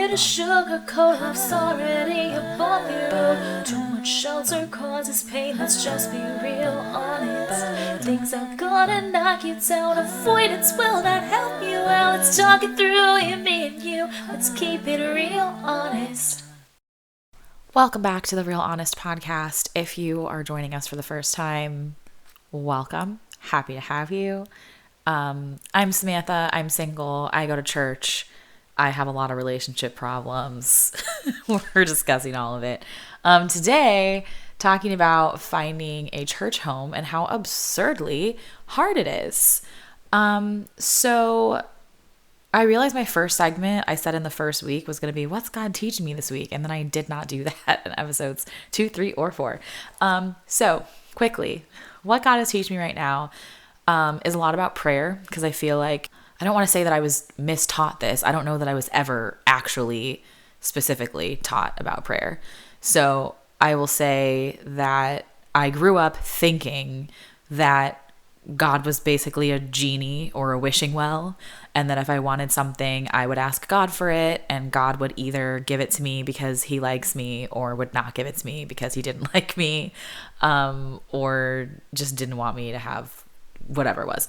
here to sugarcoat love's already a bumpy road. Too much shelter causes pain, let's just be real honest. Things are gonna knock you down, avoidance will not help you out. Let's talk it through, you, me, and you. Let's keep it real honest. Welcome back to the Real Honest podcast. If you are joining us for the first time, welcome. Happy to have you. I'm Samantha. I'm single. I go to church. I have a lot of relationship problems. We're discussing all of it. Today, talking about finding a church home and how absurdly hard it is. So I realized my first segment I said in the first week was going to be, what's God teaching me this week? And then I did not do that in episodes 2, 3, or 4. So quickly, what God is teaching me right now is a lot about prayer, because I feel like, I don't want to say that I was mistaught this. I don't know that I was ever actually specifically taught about prayer. So I will say that I grew up thinking that God was basically a genie or a wishing well, and that if I wanted something, I would ask God for it, and God would either give it to me because he likes me or would not give it to me because he didn't like me, or just didn't want me to have whatever it was.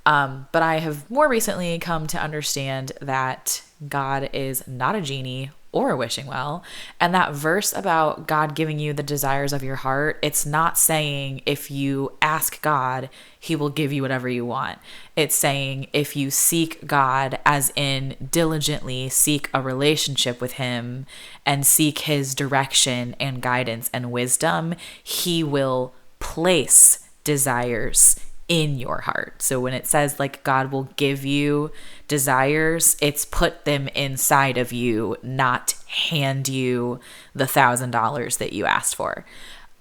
But I have more recently come to understand that God is not a genie or a wishing well. And that verse about God giving you the desires of your heart, it's not saying if you ask God, he will give you whatever you want. It's saying if you seek God, as in diligently seek a relationship with him and seek his direction and guidance and wisdom, he will place desires in your heart. So when it says like God will give you desires, it's put them inside of you, not hand you the $1,000 that you asked for.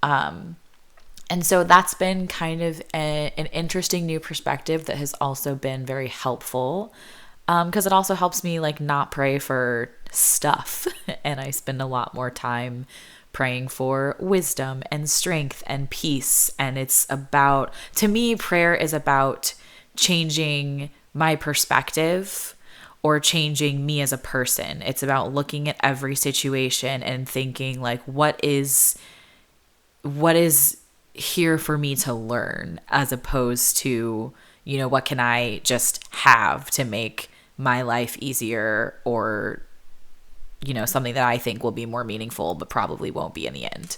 And so that's been kind of an interesting new perspective that has also been very helpful, because it also helps me like not pray for stuff. And I spend a lot more time praying for wisdom and strength and peace. And it's about, to me, prayer is about changing my perspective or changing me as a person. It's about looking at every situation and thinking like, what is here for me to learn, as opposed to, what can I just have to make my life easier, or something that I think will be more meaningful, but probably won't be in the end.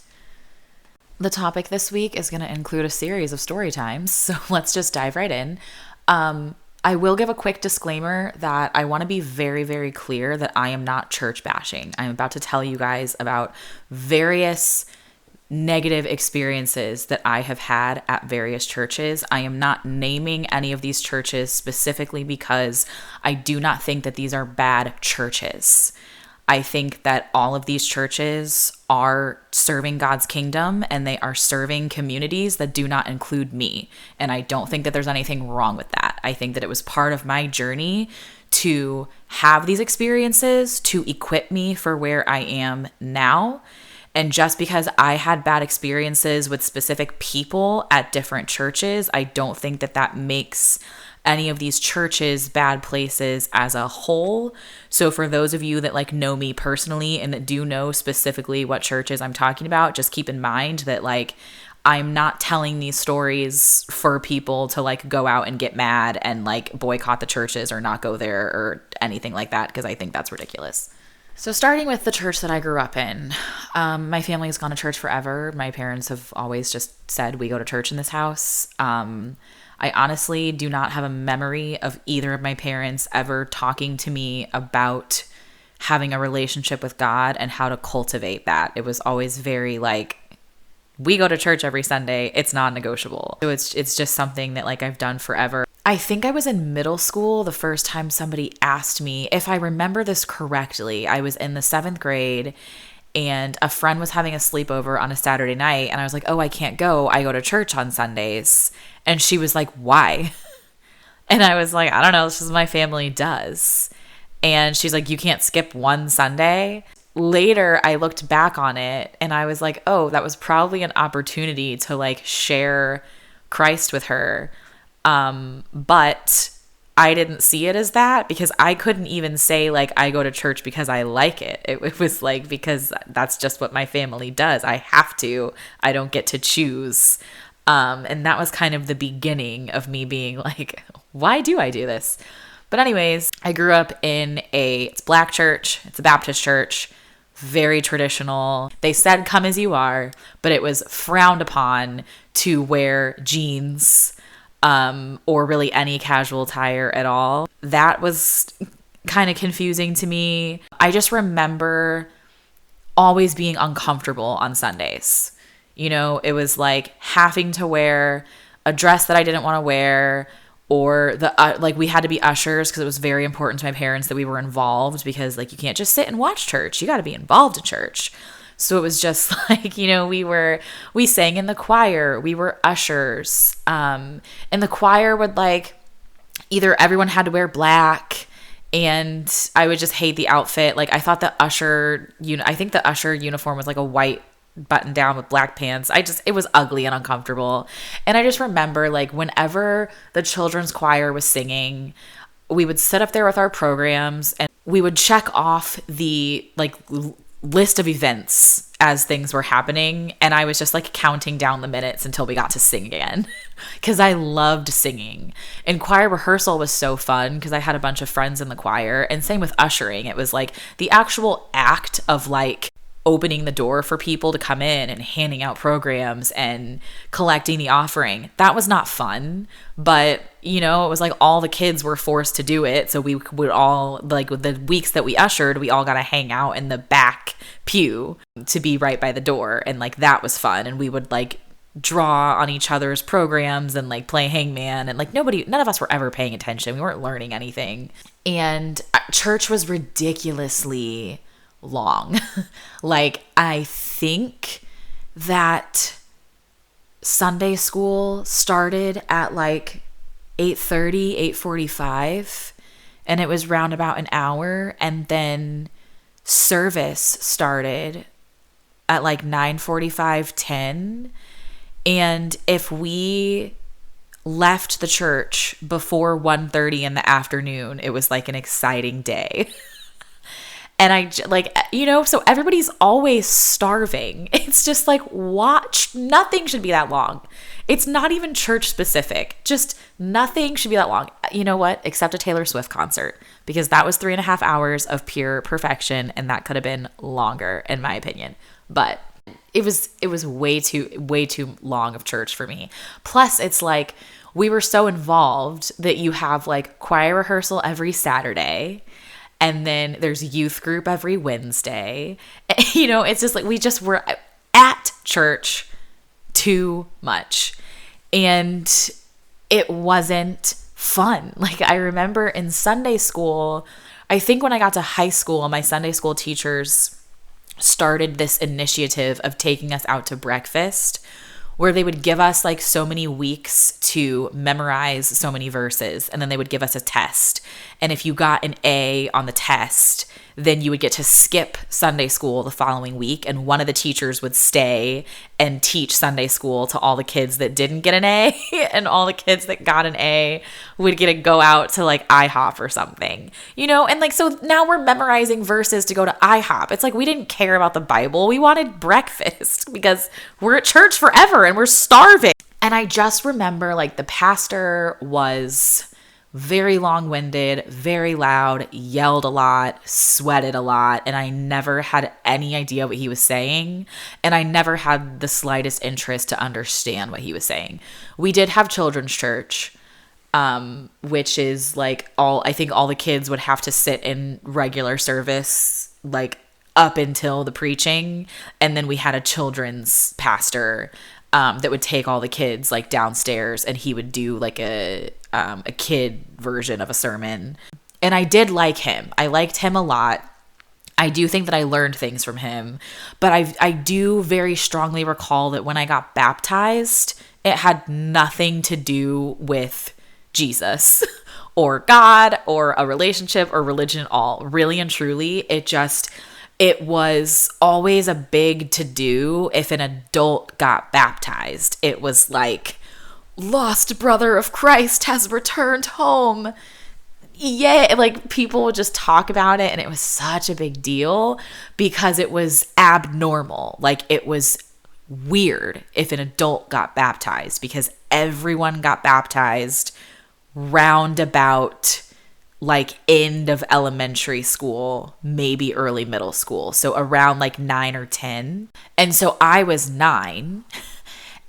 The topic this week is going to include a series of story times, so let's just dive right in. I will give a quick disclaimer that I want to be very, very clear that I am not church bashing. I'm about to tell you guys about various negative experiences that I have had at various churches. I am not naming any of these churches specifically because I do not think that these are bad churches. I think that all of these churches are serving God's kingdom, and they are serving communities that do not include me. And I don't think that there's anything wrong with that. I think that it was part of my journey to have these experiences to equip me for where I am now. And just because I had bad experiences with specific people at different churches, I don't think that that makes any of these churches bad places as a whole. So for those of you that like know me personally and that do know specifically what churches I'm talking about, just keep in mind that like I'm not telling these stories for people to like go out and get mad and like boycott the churches or not go there or anything like that, because I think that's ridiculous. So starting with the church that I grew up in, my family has gone to church forever. My parents have always just said we go to church in this house. I honestly do not have a memory of either of my parents ever talking to me about having a relationship with God and how to cultivate that. It was always very like, we go to church every Sunday. It's non-negotiable. So it's just something that like I've done forever. I think I was in middle school the first time somebody asked me, if I remember this correctly, I was in the 7th grade and a friend was having a sleepover on a Saturday night. And I was like, oh, I can't go. I go to church on Sundays. And she was like, why? And I was like, I don't know. This is what my family does. And she's like, you can't skip one Sunday. Later, I looked back on it and I was like, oh, that was probably an opportunity to like share Christ with her. But I didn't see it as that, because I couldn't even say like I go to church because I like it. It was like because that's just what my family does. I have to. I don't get to choose. And that was kind of the beginning of me being like, why do I do this? But anyways, I grew up in it's Black church. It's a Baptist church. Very traditional. They said come as you are, but it was frowned upon to wear jeans or really any casual attire at all. That was kind of confusing to me. I just remember always being uncomfortable on Sundays. You know, it was like having to wear a dress that I didn't want to wear, or like we had to be ushers because it was very important to my parents that we were involved, because like you can't just sit and watch church. You got to be involved in church. So it was just like, you know, we sang in the choir, we were ushers. And the choir would like, either everyone had to wear black, and I would just hate the outfit. Like I thought the usher, I think the usher uniform was like a white button down with black pants. It was ugly and uncomfortable. And I just remember like whenever the children's choir was singing, we would sit up there with our programs and we would check off the like list of events as things were happening. And I was just like counting down the minutes until we got to sing again, because I loved singing. And choir rehearsal was so fun because I had a bunch of friends in the choir, and same with ushering. It was like the actual act of like opening the door for people to come in and handing out programs and collecting the offering. That was not fun, but you know, it was like all the kids were forced to do it. So we would all, like with the weeks that we ushered, we all got to hang out in the back pew to be right by the door. And like, that was fun. And we would like draw on each other's programs and like play hangman, and like none of us were ever paying attention. We weren't learning anything. And church was ridiculously long. Like I think that Sunday school started at like 8:30, 8:45, and it was round about an hour, and then service started at like 9:45, 10. And if we left the church before 1:30 in the afternoon, it was like an exciting day. And I like, you know, so everybody's always starving. It's just like, nothing should be that long. It's not even church specific. Just nothing should be that long. You know what? Except a Taylor Swift concert, because that was 3.5 hours of pure perfection. And that could have been longer in my opinion. But it was way too long of church for me. Plus it's like, we were so involved that you have like choir rehearsal every Saturday. And then there's youth group every Wednesday. You know, it's just like we just were at church too much. And it wasn't fun. Like I remember in Sunday school, I think when I got to high school, my Sunday school teachers started this initiative of taking us out to breakfast, where they would give us like so many weeks to memorize so many verses, and then they would give us a test. And if you got an A on the test, then you would get to skip Sunday school the following week, and one of the teachers would stay and teach Sunday school to all the kids that didn't get an A, and all the kids that got an A would get to go out to like IHOP or something, you know? And like, so now we're memorizing verses to go to IHOP. It's like we didn't care about the Bible. We wanted breakfast because we're at church forever and we're starving. And I just remember like the pastor was very long-winded, very loud, yelled a lot, sweated a lot, and I never had any idea what he was saying, and I never had the slightest interest to understand what he was saying. We did have children's church, which is like I think all the kids would have to sit in regular service like up until the preaching, and then we had a children's pastor that would take all the kids like downstairs, and he would do like a kid version of a sermon. And I did like him. I liked him a lot. I do think that I learned things from him, but I do very strongly recall that when I got baptized, it had nothing to do with Jesus or God or a relationship or religion at all. Really and truly, it was always a big to-do if an adult got baptized. It was like, lost brother of Christ has returned home. Yeah, like people would just talk about it, and it was such a big deal because it was abnormal. Like it was weird if an adult got baptized because everyone got baptized round about like end of elementary school, maybe early middle school. So around like 9 or 10. And so I was 9.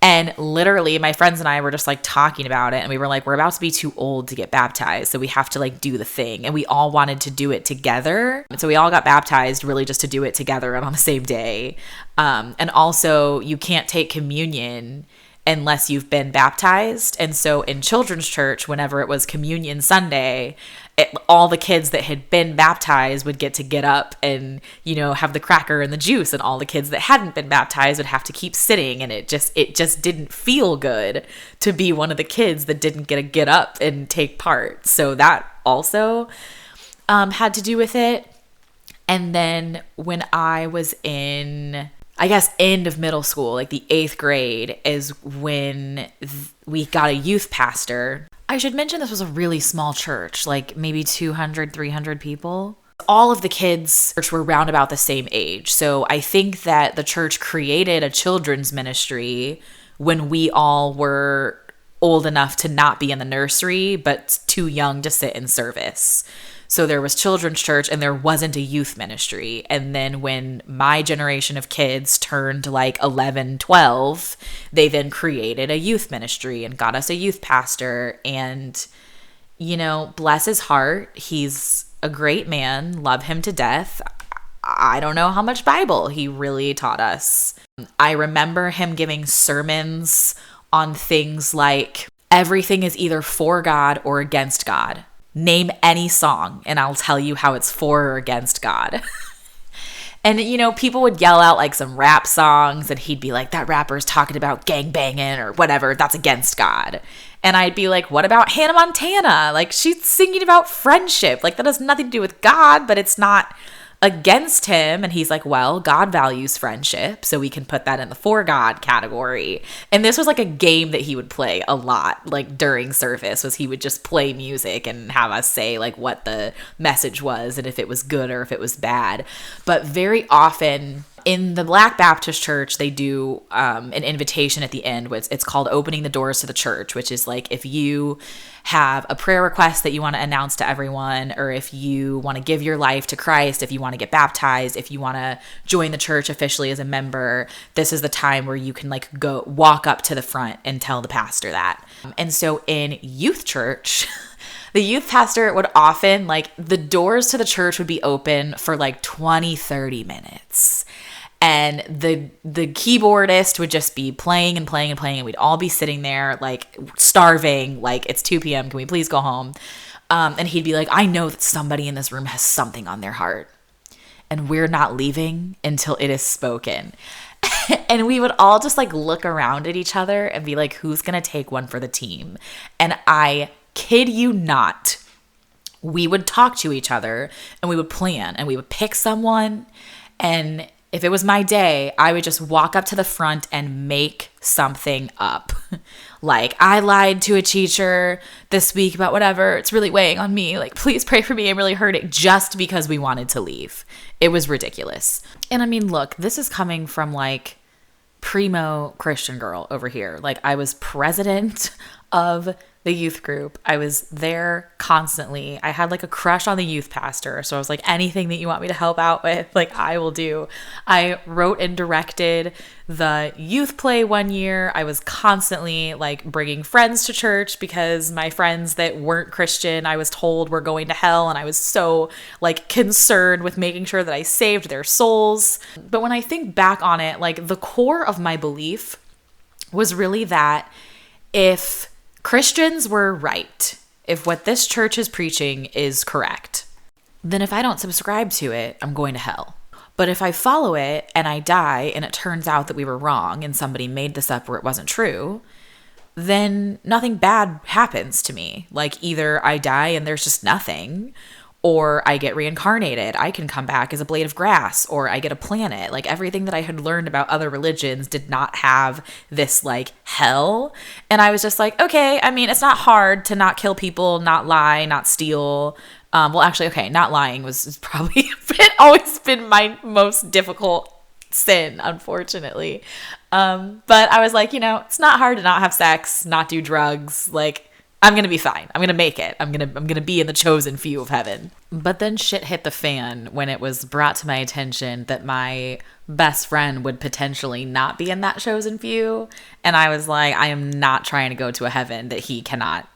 And literally my friends and I were just like talking about it, and we were like, we're about to be too old to get baptized, so we have to like do the thing. And we all wanted to do it together. And so we all got baptized really just to do it together and on the same day. And also you can't take communion unless you've been baptized. And so in children's church, whenever it was communion Sunday, all the kids that had been baptized would get up and, you know, have the cracker and the juice, and all the kids that hadn't been baptized would have to keep sitting. And it just didn't feel good to be one of the kids that didn't get up and take part. So that also had to do with it. And then when I was in, I guess, end of middle school, like the 8th grade, is when we got a youth pastor. I should mention this was a really small church, like maybe 200, 300 people. All of the kids were round about the same age. So I think that the church created a children's ministry when we all were old enough to not be in the nursery, but too young to sit in service. So there was children's church and there wasn't a youth ministry. And then when my generation of kids turned like 11, 12, they then created a youth ministry and got us a youth pastor. And, you know, bless his heart, he's a great man, love him to death. I don't know how much Bible he really taught us. I remember him giving sermons on things like everything is either for God or against God. Name any song and I'll tell you how it's for or against God. And, you know, people would yell out like some rap songs and he'd be like, that rapper's talking about gang banging or whatever. That's against God. And I'd be like, what about Hannah Montana? Like, she's singing about friendship. Like, that has nothing to do with God, but it's not against him. And he's like, well, God values friendship, so we can put that in the for God category. And this was like a game that he would play a lot, like during service, was he would just play music and have us say like what the message was and if it was good or if it was bad. But very often in the Black Baptist church, they do an invitation at the end, which it's called opening the doors to the church, which is like if you have a prayer request that you want to announce to everyone, or if you want to give your life to Christ, if you want to get baptized, if you want to join the church officially as a member, this is the time where you can like go walk up to the front and tell the pastor that. And so in youth church, the youth pastor would often, like, the doors to the church would be open for like 20, 30 minutes. And the keyboardist would just be playing and playing and playing, and we'd all be sitting there like starving, like it's 2 p.m. Can we please go home? And he'd be like, I know that somebody in this room has something on their heart, and we're not leaving until it is spoken. And we would all just like look around at each other and be like, who's gonna take one for the team? And I kid you not, we would talk to each other and we would plan and we would pick someone. And if it was my day, I would just walk up to the front and make something up. Like, I lied to a teacher this week about whatever. It's really weighing on me. Like, please pray for me. I'm really hurting, just because we wanted to leave. It was ridiculous. And I mean, look, this is coming from like primo Christian girl over here. Like, I was president of the youth group. I was there constantly. I had like a crush on the youth pastor. So I was like, anything that you want me to help out with, like, I will do. I wrote and directed the youth play one year. I was constantly like bringing friends to church because my friends that weren't Christian, I was told, were going to hell. And I was so like concerned with making sure that I saved their souls. But when I think back on it, like the core of my belief was really that if Christians were right, if what this church is preaching is correct, then if I don't subscribe to it, I'm going to hell. But if I follow it and I die and it turns out that we were wrong and somebody made this up where it wasn't true, then nothing bad happens to me. Like, either I die and there's just nothing, or I get reincarnated. I can come back as a blade of grass, or I get a planet. Like everything that I had learned about other religions did not have this like hell. And I was just like, okay, I mean, it's not hard to not kill people, not lie, not steal. Well, actually, okay, not lying was probably always been my most difficult sin, unfortunately. But I was like, it's not hard to not have sex, not do drugs. Like, I'm going to be fine. I'm going to make it. I'm going to be in the chosen few of heaven. But then shit hit the fan when it was brought to my attention that my best friend would potentially not be in that chosen few. And I was like, I am not trying to go to a heaven that he cannot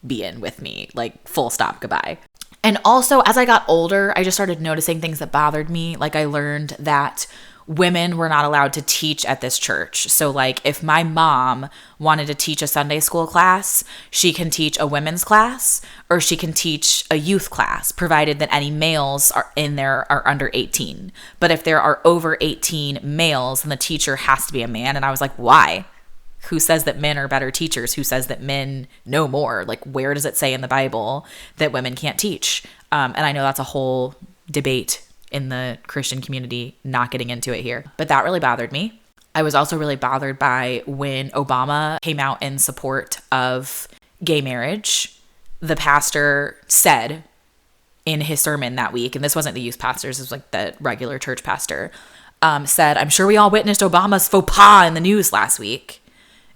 be in with me. Like, full stop, goodbye. And also, as I got older, I just started noticing things that bothered me. Like, I learned that women were not allowed to teach at this church. So, like, if my mom wanted to teach a Sunday school class, she can teach a women's class, or she can teach a youth class, provided that any males are in there are under 18. But if there are over 18 males, then the teacher has to be a man. And I was like, why? Who says that men are better teachers? Who says that men know more? Like, where does it say in the Bible that women can't teach? And I know that's a whole debate in the Christian community, not getting into it here. But that really bothered me. I was also really bothered by when Obama came out in support of gay marriage. The pastor said in his sermon that week, and this wasn't the youth pastors, it was like the regular church pastor, said, I'm sure we all witnessed Obama's faux pas in the news last week.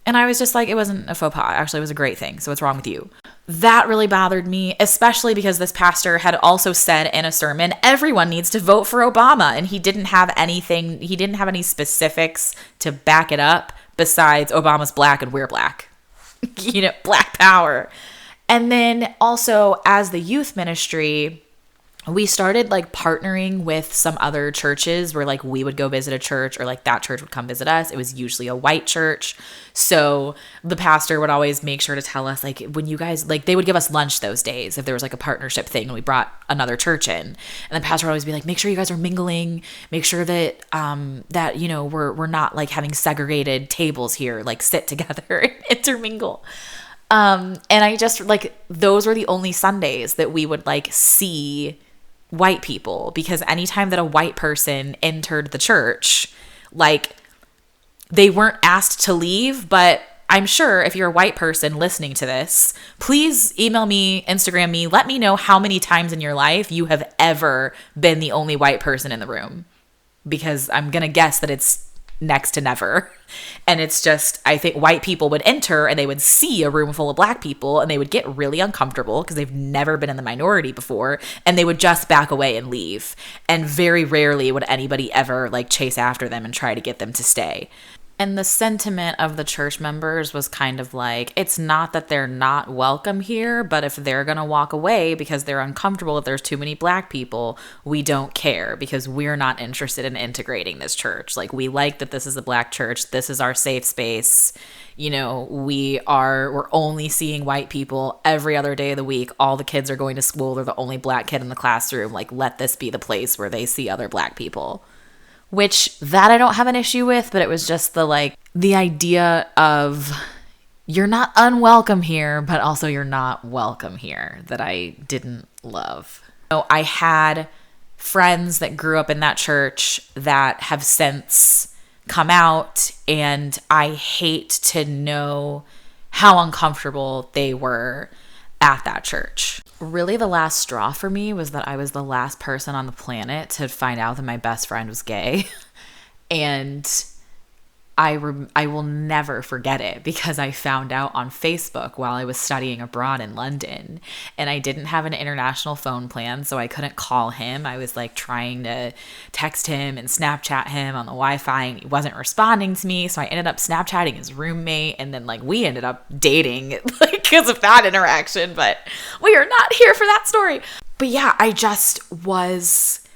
And I was just like, it wasn't a faux pas. Actually, it was a great thing. So what's wrong with you? That really bothered me, especially because this pastor had also said in a sermon, everyone needs to vote for Obama. And he didn't have any specifics to back it up besides Obama's black and we're black. Black power. And then also as the youth ministry, we started like partnering with some other churches where like we would go visit a church or like that church would come visit us. It was usually a white church. So the pastor would always make sure to tell us like when you guys, like they would give us lunch those days if there was like a partnership thing and we brought another church in. And the pastor would always be like, make sure you guys are mingling, make sure that, we're not like having segregated tables here, like sit together and intermingle. And I just like, those were the only Sundays that we would like see white people, because anytime that a white person entered the church, like they weren't asked to leave. But I'm sure if you're a white person listening to this, please email me, Instagram me, let me know how many times in your life you have ever been the only white person in the room, because I'm going to guess that it's next to never. And it's just, I think white people would enter and they would see a room full of black people and they would get really uncomfortable because they've never been in the minority before, and they would just back away and leave. And very rarely would anybody ever like chase after them and try to get them to stay. And the sentiment of the church members was kind of like, it's not that they're not welcome here, but if they're going to walk away because they're uncomfortable if there's too many black people, we don't care because we're not interested in integrating this church. Like, we like that this is a black church. This is our safe space. We're only seeing white people every other day of the week. All the kids are going to school. They're the only black kid in the classroom. Like, let this be the place where they see other black people. Which, that I don't have an issue with, but it was just the idea of you're not unwelcome here, but also you're not welcome here that I didn't love. So I had friends that grew up in that church that have since come out, and I hate to know how uncomfortable they were at that church. Really, the last straw for me was that I was the last person on the planet to find out that my best friend was gay. And I will never forget it because I found out on Facebook while I was studying abroad in London, and I didn't have an international phone plan, so I couldn't call him. I was like trying to text him and Snapchat him on the Wi-Fi, and he wasn't responding to me. So I ended up Snapchatting his roommate, and then we ended up dating because of that interaction, but we are not here for that story. But yeah, I just was...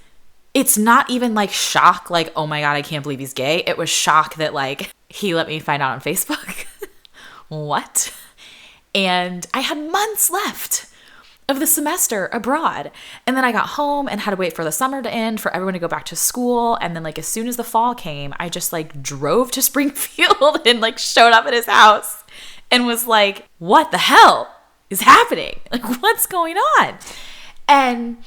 It's not even shock, oh my God, I can't believe he's gay. It was shock that he let me find out on Facebook. What? And I had months left of the semester abroad. And then I got home and had to wait for the summer to end for everyone to go back to school. And then as soon as the fall came, I just drove to Springfield and showed up at his house and was like, what the hell is happening? What's going on? And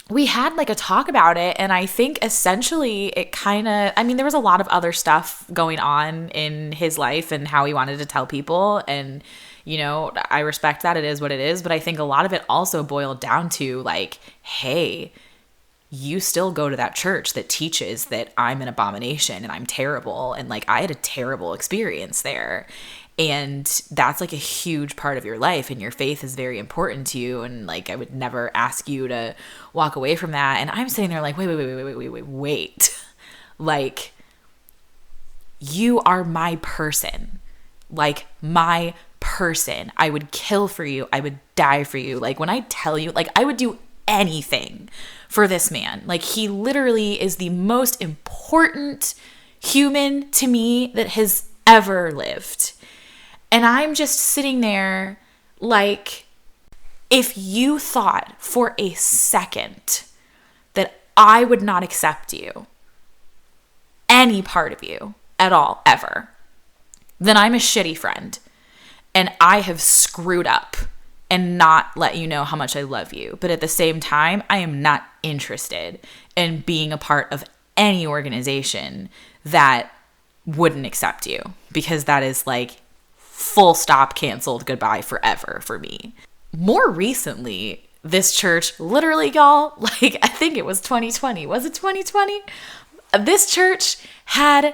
we had like a talk about it, and I think essentially it kind of, I mean, there was a lot of other stuff going on in his life and how he wanted to tell people, and you know, I respect that, it is what it is, but I think a lot of it also boiled down to like, hey, you still go to that church that teaches that I'm an abomination and I'm terrible, and like I had a terrible experience there. And that's like a huge part of your life, and your faith is very important to you, and like I would never ask you to walk away from that. And I'm sitting there like, wait. Like, you are my person. Like, my person. I would kill for you. I would die for you. Like, when I tell you, like, I would do anything for this man. Like, he literally is the most important human to me that has ever lived. And I'm just sitting there like, if you thought for a second that I would not accept you, any part of you at all, ever, then I'm a shitty friend. And I have screwed up and not let you know how much I love you. But at the same time, I am not interested in being a part of any organization that wouldn't accept you, because that is like full stop, canceled, goodbye forever for me. More recently, this church, literally, y'all, like I think it was 2020. Was it 2020? This church had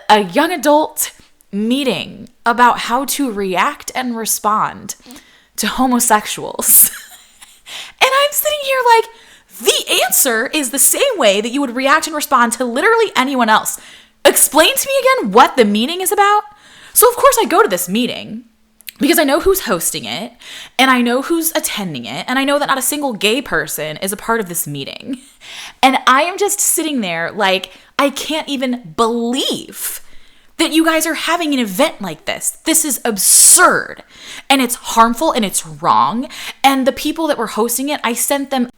a young adult meeting about how to react and respond to homosexuals. And I'm sitting here like, the answer is the same way that you would react and respond to literally anyone else. Explain to me again what the meeting is about. So of course I go to this meeting because I know who's hosting it, and I know who's attending it, and I know that not a single gay person is a part of this meeting. And I am just sitting there like, I can't even believe that you guys are having an event like this. This is absurd, and it's harmful, and it's wrong. And the people that were hosting it, I sent them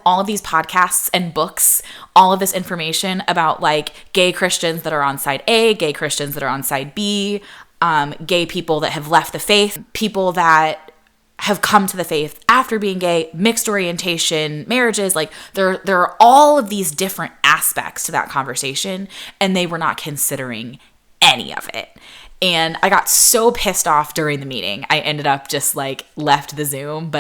all of these podcasts and books, all of this information about like gay Christians that are on side A, gay Christians that are on side B, gay people that have left the faith, people that have come to the faith after being gay, mixed orientation, marriages. Like there are all of these different aspects to that conversation, and they were not considering any of it. And I got so pissed off during the meeting, I ended up just like left the Zoom,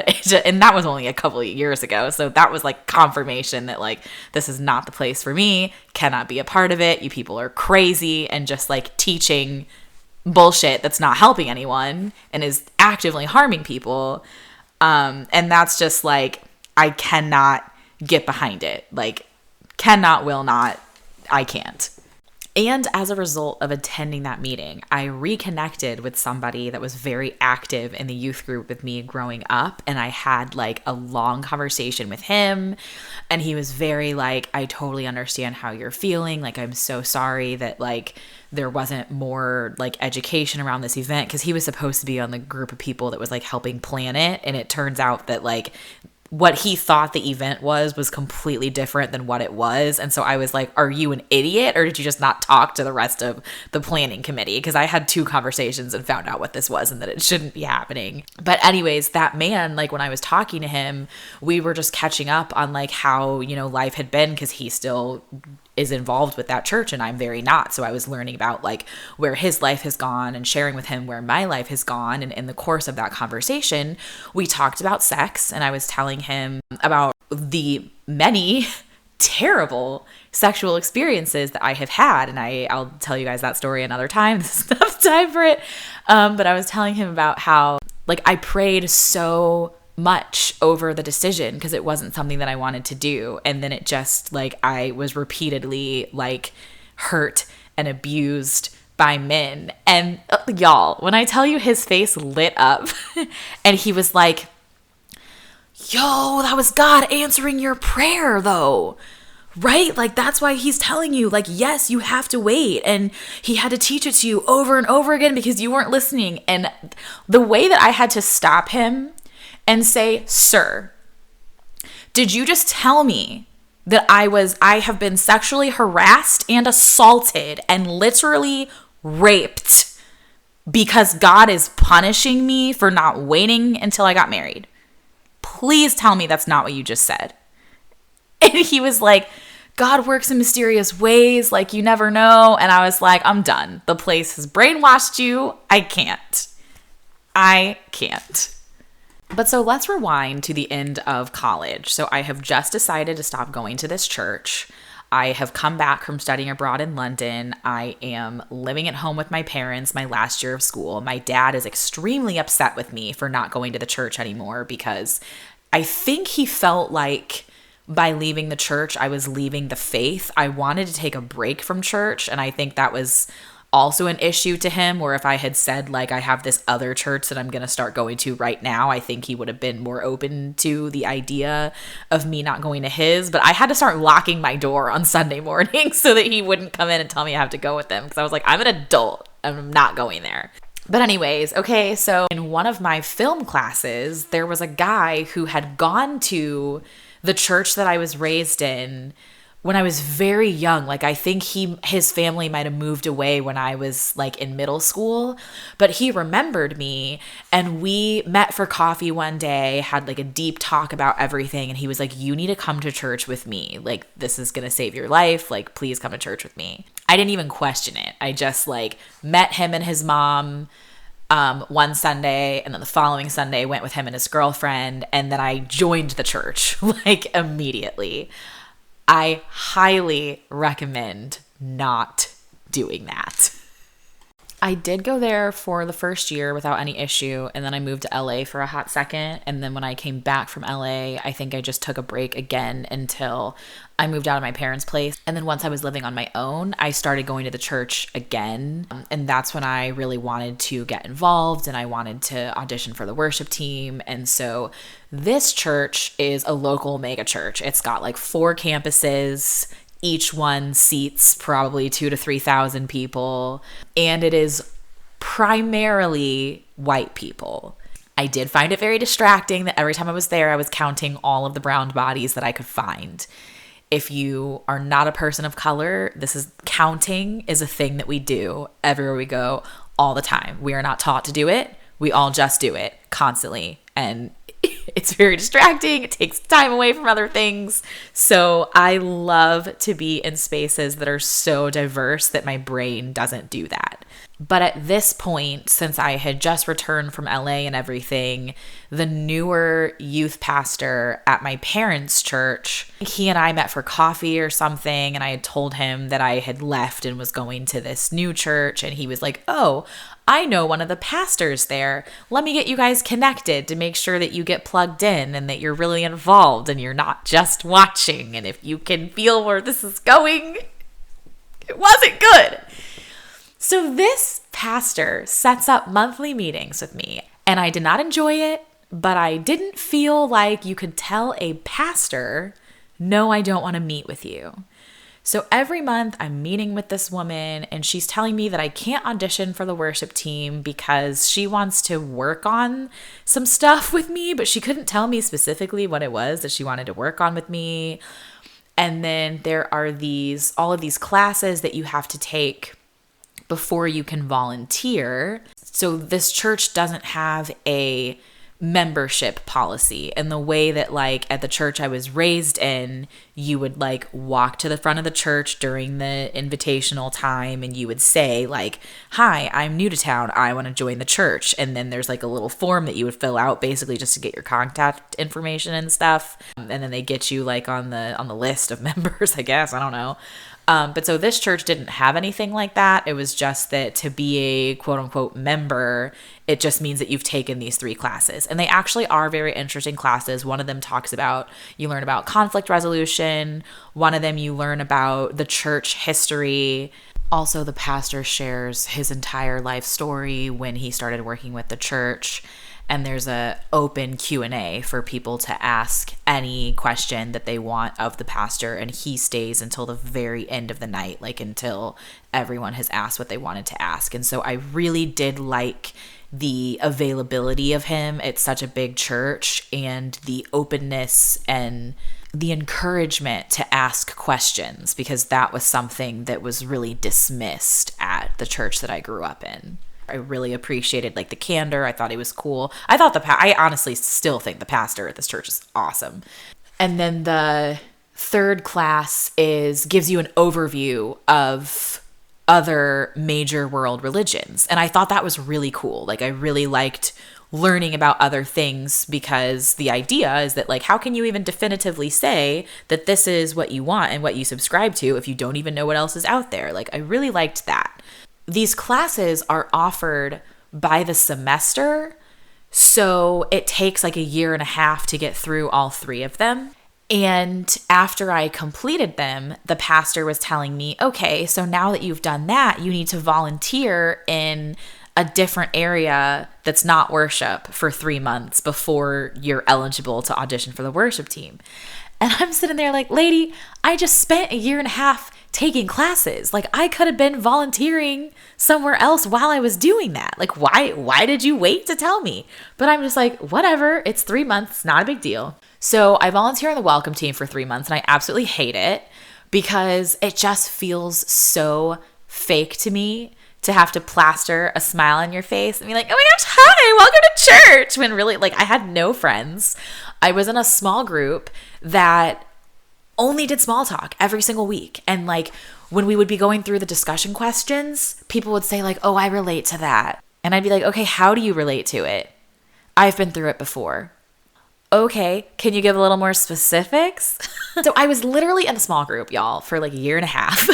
and that was only a couple of years ago. So that was like confirmation that like, this is not the place for me, cannot be a part of it. You people are crazy and just like teaching bullshit that's not helping anyone and is actively harming people. And that's just like, I cannot get behind it. Like, cannot, will not, I can't. And as a result of attending that meeting, I reconnected with somebody that was very active in the youth group with me growing up. And I had like a long conversation with him. And he was very like, I totally understand how you're feeling. Like, I'm so sorry that like there wasn't more like education around this event, because he was supposed to be on the group of people that was like helping plan it. And it turns out that like what he thought the event was completely different than what it was. And so I was like, are you an idiot, or did you just not talk to the rest of the planning committee? Because I had 2 conversations and found out what this was and that it shouldn't be happening. But anyways, that man, like when I was talking to him, we were just catching up on like how, you know, life had been, because he still is involved with that church and I'm very not. So I was learning about like where his life has gone and sharing with him where my life has gone. And in the course of that conversation, we talked about sex, and I was telling him about the many terrible sexual experiences that I have had. And I'll tell you guys that story another time. This is not the time for it. But I was telling him about how like I prayed so much over the decision because it wasn't something that I wanted to do. And then it just like, I was repeatedly like hurt and abused by men. And y'all, when I tell you his face lit up and he was like, yo, that was God answering your prayer though. Right? Like, that's why he's telling you, like, yes, you have to wait. And he had to teach it to you over and over again because you weren't listening. And the way that I had to stop him and say, sir, did you just tell me that I have been sexually harassed and assaulted and literally raped because God is punishing me for not waiting until I got married? Please tell me that's not what you just said. And he was like, God works in mysterious ways, like you never know. And I was like, I'm done. The place has brainwashed you. I can't. But so let's rewind to the end of college. So I have just decided to stop going to this church. I have come back from studying abroad in London. I am living at home with my parents my last year of school. My dad is extremely upset with me for not going to the church anymore because I think he felt like by leaving the church, I was leaving the faith. I wanted to take a break from church, and I think that was also an issue to him, where if I had said, like, I have this other church that I'm going to start going to right now, I think he would have been more open to the idea of me not going to his. But I had to start locking my door on Sunday morning so that he wouldn't come in and tell me I have to go with him, because I was like, I'm an adult. I'm not going there. But anyways, okay, so in one of my film classes, there was a guy who had gone to the church that I was raised in when I was very young. Like, I think his family might have moved away when I was like in middle school, but he remembered me, and we met for coffee one day, had like a deep talk about everything. And he was like, you need to come to church with me. Like, this is going to save your life. Like, please come to church with me. I didn't even question it. I just like met him and his mom one Sunday, and then the following Sunday went with him and his girlfriend, and then I joined the church like immediately. I highly recommend not doing that. I did go there for the first year without any issue, and then I moved to LA for a hot second, and then when I came back from LA, I think I just took a break again until I moved out of my parents' place. And then once I was living on my own, I started going to the church again, and that's when I really wanted to get involved, and I wanted to audition for the worship team. And so this church is a local megachurch. It's got like 4 campuses. Each one seats probably 2,000 to 3,000 people, and it is primarily white people. I did find it very distracting that every time I was there, I was counting all of the brown bodies that I could find. If you are not a person of color, counting is a thing that we do everywhere we go all the time. We are not taught to do it. We all just do it constantly, and it's very distracting. It takes time away from other things. So I love to be in spaces that are so diverse that my brain doesn't do that. But at this point, since I had just returned from LA and everything, the newer youth pastor at my parents' church, he and I met for coffee or something, and I had told him that I had left and was going to this new church, and he was like, oh, I know one of the pastors there. Let me get you guys connected to make sure that you get plugged in and that you're really involved and you're not just watching. And if you can feel where this is going, it wasn't good. So this pastor sets up monthly meetings with me, and I did not enjoy it, but I didn't feel like you could tell a pastor, no, I don't want to meet with you. So every month I'm meeting with this woman, and she's telling me that I can't audition for the worship team because she wants to work on some stuff with me, but she couldn't tell me specifically what it was that she wanted to work on with me. And then there are all of these classes that you have to take before you can volunteer. So this church doesn't have a membership policy, and the way that like at the church I was raised in, you would like walk to the front of the church during the invitational time, and you would say like, hi, I'm new to town, I want to join the church. And then there's like a little form that you would fill out basically just to get your contact information and stuff, and then they get you like on the list of members, I guess, I don't know. But so this church didn't have anything like that. It was just that to be a quote unquote member, it just means that you've taken these 3 classes. And they actually are very interesting classes. One of them you learn about conflict resolution. One of them you learn about the church history. Also, the pastor shares his entire life story when he started working with the church. And there's a open Q&A for people to ask any question that they want of the pastor, and he stays until the very end of the night, like until everyone has asked what they wanted to ask. And so I really did like the availability of him. It's such a big church, and the openness and the encouragement to ask questions, because that was something that was really dismissed at the church that I grew up in. I really appreciated like the candor. I thought he was cool. I honestly still think the pastor at this church is awesome. And then the third class gives you an overview of other major world religions. And I thought that was really cool. Like, I really liked learning about other things, because the idea is that, like, how can you even definitively say that this is what you want and what you subscribe to if you don't even know what else is out there? Like, I really liked that. These classes are offered by the semester, so it takes like a year and a half to get through all 3 of them. And after I completed them, the pastor was telling me, okay, so now that you've done that, you need to volunteer in a different area that's not worship for 3 months before you're eligible to audition for the worship team. And I'm sitting there like, lady, I just spent a year and a half taking classes. Like, I could have been volunteering somewhere else while I was doing that. Like, why did you wait to tell me? But I'm just like, whatever, it's 3 months, not a big deal. So I volunteer on the welcome team for 3 months, and I absolutely hate it because it just feels so fake to me to have to plaster a smile on your face and be like, oh my gosh, hi, welcome to church. When really, like, I had no friends. I was in a small group that only did small talk every single week. And like, when we would be going through the discussion questions, people would say like, oh, I relate to that. And I'd be like, okay, how do you relate to it? I've been through it before. Okay, can you give a little more specifics? So I was literally in a small group, y'all, for like a year and a half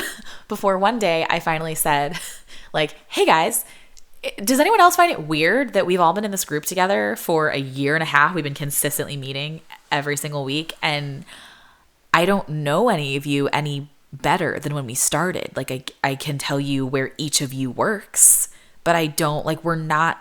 before one day I finally said, like, hey guys, does anyone else find it weird that we've all been in this group together for a year and a half? We've been consistently meeting every single week, and I don't know any of you any better than when we started. Like, I can tell you where each of you works, but I don't, like, we're not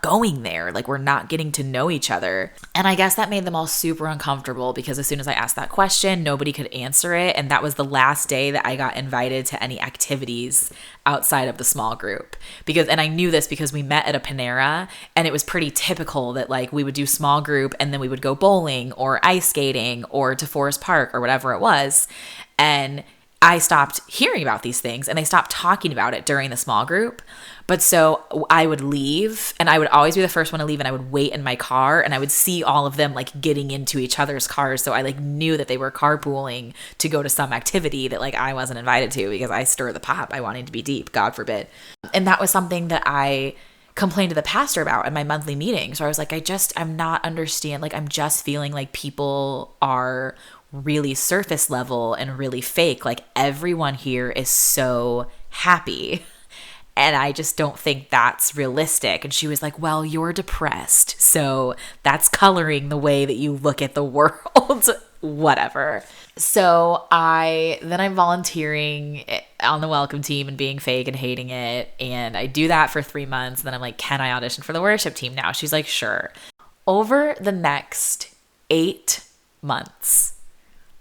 going there. Like, we're not getting to know each other. And I guess that made them all super uncomfortable, because as soon as I asked that question, nobody could answer it. And that was the last day that I got invited to any activities outside of the small group. And I knew this because we met at a Panera, and it was pretty typical that like we would do small group and then we would go bowling or ice skating or to Forest Park or whatever it was. And I stopped hearing about these things, and they stopped talking about it during the small group. But so I would leave, and I would always be the first one to leave, and I would wait in my car, and I would see all of them like getting into each other's cars. So I like knew that they were carpooling to go to some activity that like I wasn't invited to, because I stir the pot by wanting to be deep, God forbid. And that was something that I complained to the pastor about in my monthly meeting. So I was like, I'm not understand. Like, I'm just feeling like people are really surface level and really fake. Like, everyone here is so happy, and I just don't think that's realistic. And she was like, well, you're depressed, so that's coloring the way that you look at the world. Whatever. So I'm volunteering on the welcome team and being fake and hating it. And I do that for 3 months. And then I'm like, can I audition for the worship team now? She's like, sure. Over the next 8 months,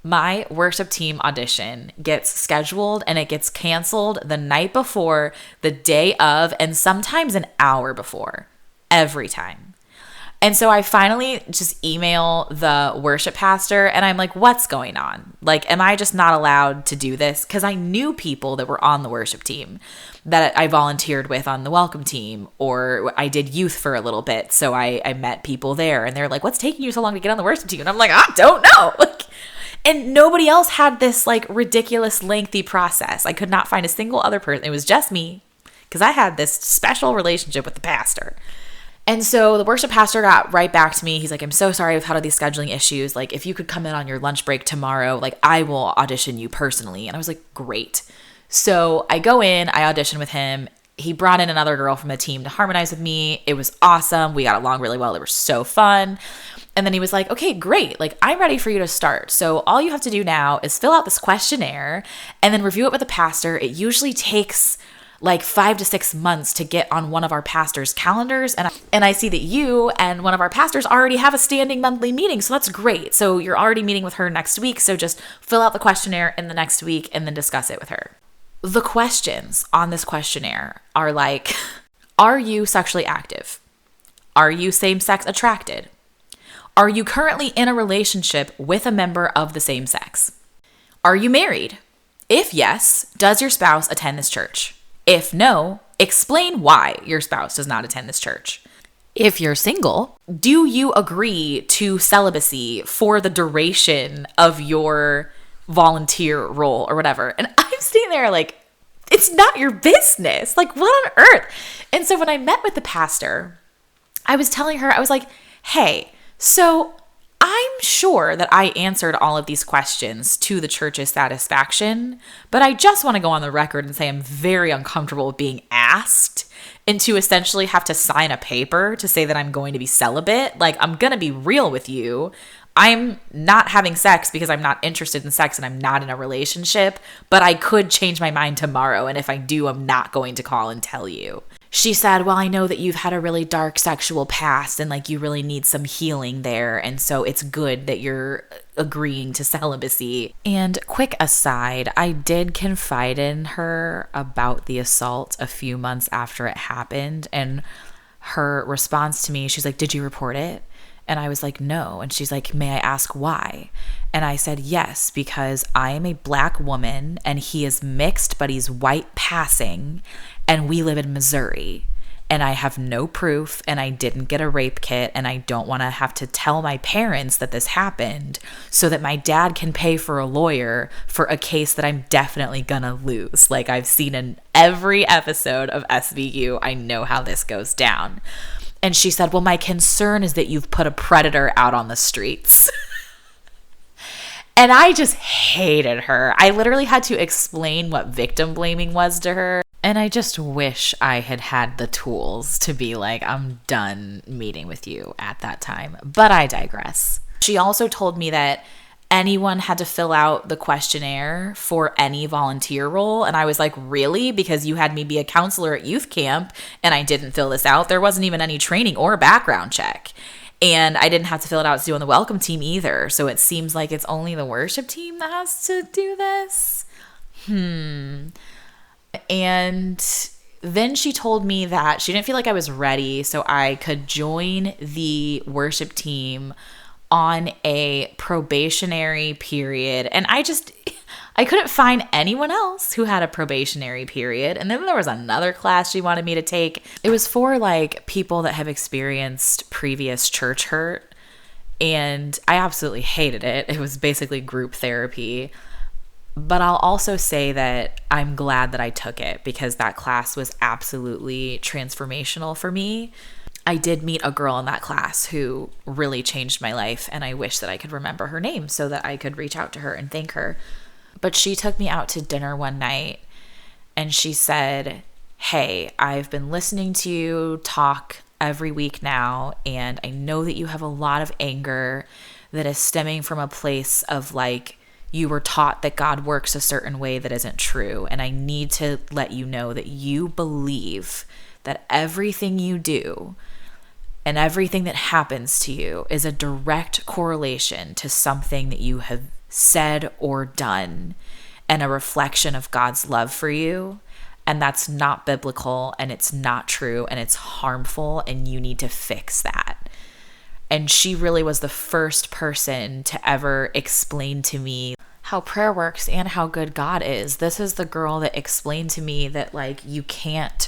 my worship team audition gets scheduled and it gets canceled the night before, the day of, and sometimes an hour before, every time. And so I finally just email the worship pastor, and I'm like, what's going on? Like, am I just not allowed to do this? Because I knew people that were on the worship team that I volunteered with on the welcome team, or I did youth for a little bit. So I met people there, and they're like, what's taking you so long to get on the worship team? And I'm like, I don't know. And nobody else had this like ridiculous lengthy process. I could not find a single other person. It was just me, because I had this special relationship with the pastor. And so the worship pastor got right back to me. He's like, I'm so sorry I've had all these scheduling issues. Like, if you could come in on your lunch break tomorrow, like, I will audition you personally. And I was like, great. So I go in, I audition with him. He brought in another girl from the team to harmonize with me. It was awesome. We got along really well. They were so fun. And then he was like, okay, great. Like, I'm ready for you to start. So all you have to do now is fill out this questionnaire and then review it with the pastor. It usually takes like 5 to 6 months to get on one of our pastors' calendars. And I see that you and one of our pastors already have a standing monthly meeting. So that's great. So you're already meeting with her next week. So just fill out the questionnaire in the next week and then discuss it with her. The questions on this questionnaire are like, are you sexually active? Are you same-sex attracted? Are you currently in a relationship with a member of the same sex? Are you married? If yes, does your spouse attend this church? If no, explain why your spouse does not attend this church. If you're single, do you agree to celibacy for the duration of your volunteer role or whatever. And I'm sitting there like, it's not your business. Like, what on earth? And so when I met with the pastor, I was telling her, I was like, hey, so I'm sure that I answered all of these questions to the church's satisfaction, but I just want to go on the record and say I'm very uncomfortable with being asked and to essentially have to sign a paper to say that I'm going to be celibate. Like, I'm going to be real with you. I'm not having sex because I'm not interested in sex and I'm not in a relationship, but I could change my mind tomorrow. And if I do, I'm not going to call and tell you. She said, well, I know that you've had a really dark sexual past and like you really need some healing there. And so it's good that you're agreeing to celibacy. And quick aside, I did confide in her about the assault a few months after it happened. And her response to me, she's like, did you report it? And I was like, no. And she's like, may I ask why? And I said, yes, because I am a Black woman and he is mixed, but he's white passing. And we live in Missouri. And I have no proof and I didn't get a rape kit. And I don't want to have to tell my parents that this happened so that my dad can pay for a lawyer for a case that I'm definitely gonna lose. Like I've seen in every episode of SVU, I know how this goes down. And she said, well, my concern is that you've put a predator out on the streets. And I just hated her. I literally had to explain what victim blaming was to her. And I just wish I had had the tools to be like, I'm done meeting with you at that time. But I digress. She also told me that anyone had to fill out the questionnaire for any volunteer role. And I was like, really? Because you had me be a counselor at youth camp and I didn't fill this out. There wasn't even any training or background check. And I didn't have to fill it out to do on the welcome team either. So it seems like it's only the worship team that has to do this. And then she told me that she didn't feel like I was ready, so I could join the worship team on a probationary period. And I couldn't find anyone else who had a probationary period. And then there was another class she wanted me to take. It was for like people that have experienced previous church hurt. And I absolutely hated it. It was basically group therapy. But I'll also say that I'm glad that I took it because that class was absolutely transformational for me. I did meet a girl in that class who really changed my life, and I wish that I could remember her name so that I could reach out to her and thank her. But she took me out to dinner one night, and she said, hey, I've been listening to you talk every week now, and I know that you have a lot of anger that is stemming from a place of like, you were taught that God works a certain way that isn't true. And I need to let you know that you believe that everything you do and everything that happens to you is a direct correlation to something that you have said or done and a reflection of God's love for you. And that's not biblical and it's not true and it's harmful and you need to fix that. And she really was the first person to ever explain to me how prayer works and how good God is. This is the girl that explained to me that like you can't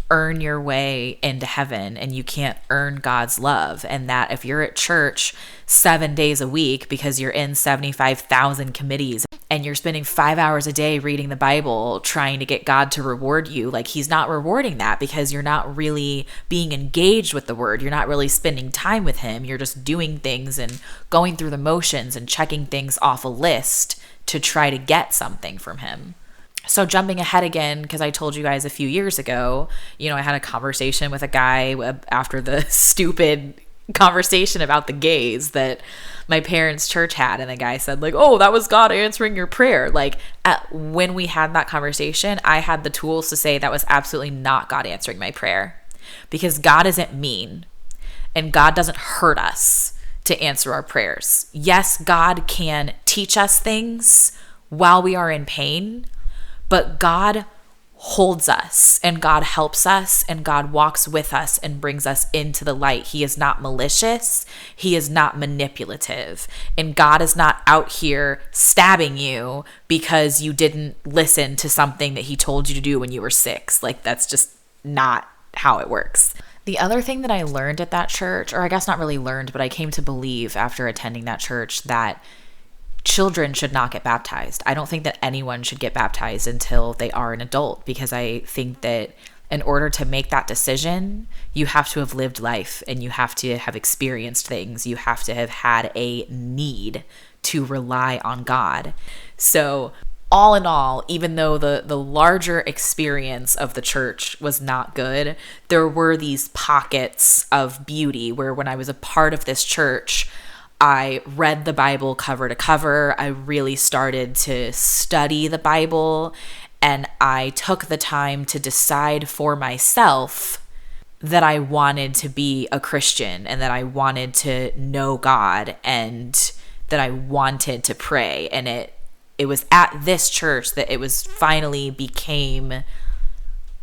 earn your way into heaven and you can't earn God's love. And that if you're at church 7 days a week because you're in 75,000 committees and you're spending 5 hours a day reading the Bible trying to get God to reward you, like he's not rewarding that because you're not really being engaged with the word. You're not really spending time with him. You're just doing things and going through the motions and checking things off a list to try to get something from him. So jumping ahead again, because I told you guys a few years ago, I had a conversation with a guy after the stupid conversation about the gays that my parents' church had. And the guy said like, oh, that was God answering your prayer. Like when we had that conversation, I had the tools to say that was absolutely not God answering my prayer because God isn't mean and God doesn't hurt us to answer our prayers. Yes, God can teach us things while we are in pain, but God holds us and God helps us and God walks with us and brings us into the light. He is not malicious. He is not manipulative. And God is not out here stabbing you because you didn't listen to something that he told you to do when you were 6. Like that's just not how it works. The other thing that I learned at that church, or I guess not really learned, but I came to believe after attending that church that children should not get baptized. I don't think that anyone should get baptized until they are an adult, because I think that in order to make that decision, you have to have lived life and you have to have experienced things. You have to have had a need to rely on God. So all in all, even though the larger experience of the church was not good, there were these pockets of beauty where when I was a part of this church, I read the Bible cover to cover. I really started to study the Bible, and I took the time to decide for myself that I wanted to be a Christian and that I wanted to know God and that I wanted to pray. And it was at this church that it was finally became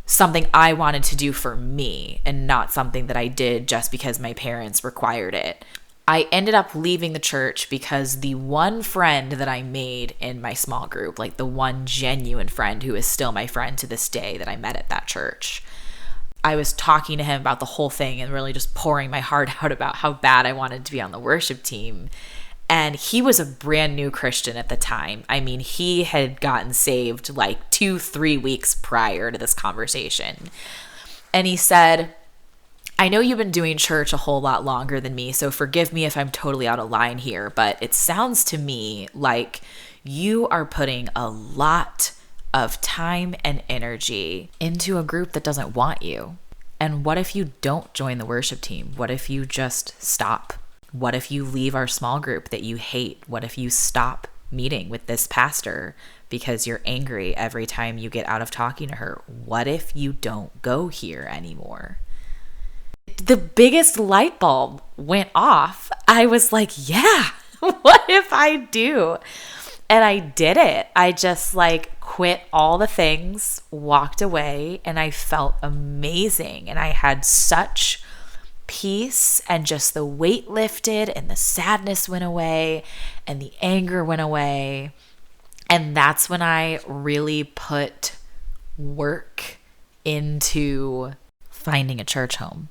something I wanted to do for me and not something that I did just because my parents required it. I ended up leaving the church because the one friend that I made in my small group, like the one genuine friend who is still my friend to this day that I met at that church, I was talking to him about the whole thing and really just pouring my heart out about how bad I wanted to be on the worship team. And he was a brand new Christian at the time. I mean, he had gotten saved like 2-3 weeks prior to this conversation. And he said, I know you've been doing church a whole lot longer than me, so forgive me if I'm totally out of line here, but it sounds to me like you are putting a lot of time and energy into a group that doesn't want you. And what if you don't join the worship team? What if you just stop? What if you leave our small group that you hate? What if you stop meeting with this pastor because you're angry every time you get out of talking to her? What if you don't go here anymore? The biggest light bulb went off. I was like, yeah, what if I do? And I did it. I just like quit all the things, walked away, and I felt amazing. And I had such peace, and just the weight lifted and the sadness went away and the anger went away. And that's when I really put work into finding a church home.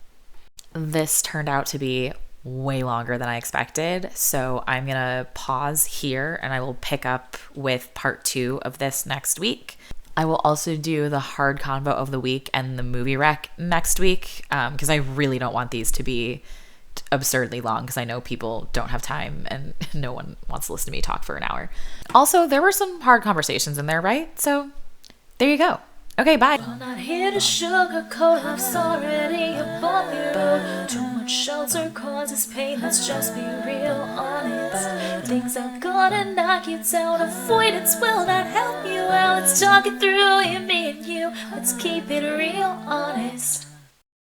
This turned out to be way longer than I expected, so I'm going to pause here and I will pick up with part 2 of this next week. I will also do the hard convo of the week and the movie rec next week, because I really don't want these to be absurdly long, because I know people don't have time and no one wants to listen to me talk for an hour. Also, there were some hard conversations in there, right? So there you go. Okay, bye. I'm not here to sugarcoat love's already above you. Too much shelter causes pain, let's just be real honest. Things are gonna knock you down, avoidance will not help you out. Let's talk it through, you, me, and you. Let's keep it real honest.